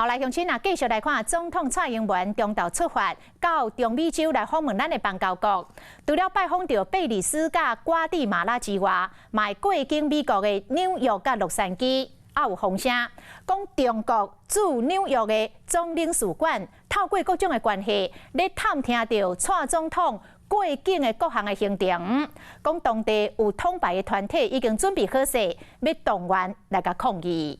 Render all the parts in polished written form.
来乡亲啊，继续来看总统蔡英文中昼出发到中美洲来访问咱的邦交国。除了拜访到贝里斯甲瓜地马拉之外，嘛过境美国的纽约甲洛杉矶。也有风声，讲中国驻纽约的总领事馆透过各种的关系，咧探听到蔡总统过境的各项的行程，讲当地有统派的团体已经准备好势，要动员来甲抗议。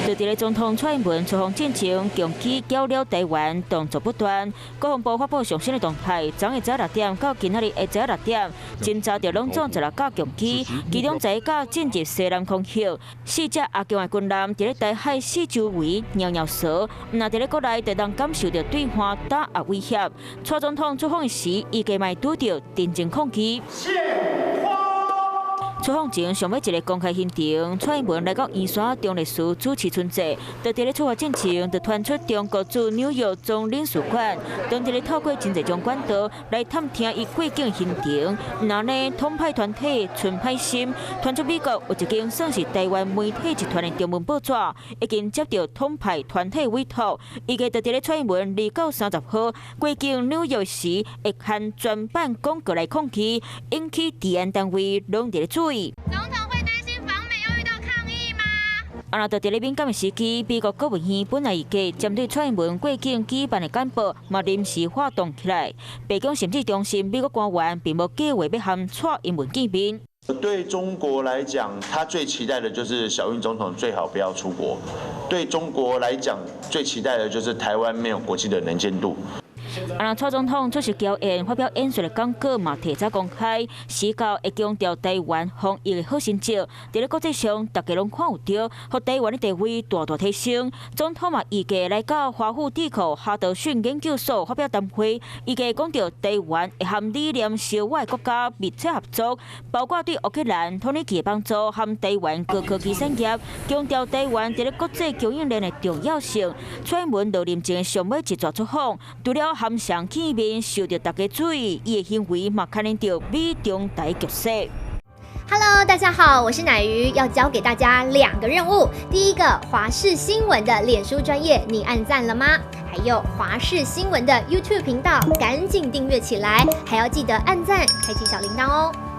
就伫咧总统蔡英文出访进前，共机交了台湾，动作不断。国防部发布上新的动态，昨下早6点到今仔日下早6点，今早就拢总16架共机，其中11架进入西南空域，4只阿强的军舰伫咧台海四周围绕绕扫。那伫咧国内，就当感受到对华打压威胁。蔡总统出访时，伊加嘛拄到真正抗击。出访前上尾一个公开行程，蔡英文来到圆山中历史主持春节，就伫咧出发进前，就传出中国驻纽约总领事馆，当伫咧透过真侪种管道来探听伊过境行程。然呢，统派团体纯派心传出美国有一间算是台湾媒体集团的中文报纸，已经接到统派团体委托，预计就伫咧蔡英文2到30号过境纽约时，会刊专版广告来抗击，引起治安单位拢伫咧注意。总统会担心访美又遇到抗议吗？那就伫咧敏感的时期，美国国务院本来预计针对蔡英文过境举办的简报，嘛临时发动起来。白宫甚至中心美国官员并无计划要和蔡英文见面。对中国来讲，他最期待的就是小英总统最好不要出国。对中国来讲，最期待的就是台湾没有国际的能见度。蔡总统出席交宴发表演说的讲稿嘛，提早公开，时教会强调台湾防疫的好成绩，伫咧国际上大家拢看有到，互台湾的地位大大提升。总统嘛预计来到华府智库哈德逊研究所发表谈话，预计讲到台湾会和理念相外的国家密切合作，包括对乌克兰、土耳其的帮助，和台湾高科技产业，强调台湾伫咧国际供应链的重要性。蔡英文到任前上尾一撮出访，除了含上见面受到大家注意，伊的行为嘛牵连到美中台局势。Hello， 大家好，我是乃瑜，要教给大家2个任务。第一个，华视新闻的脸书专页，你按赞了吗？还有华视新闻的 YouTube 频道，赶紧订阅起来，还要记得按赞，开启小铃铛哦。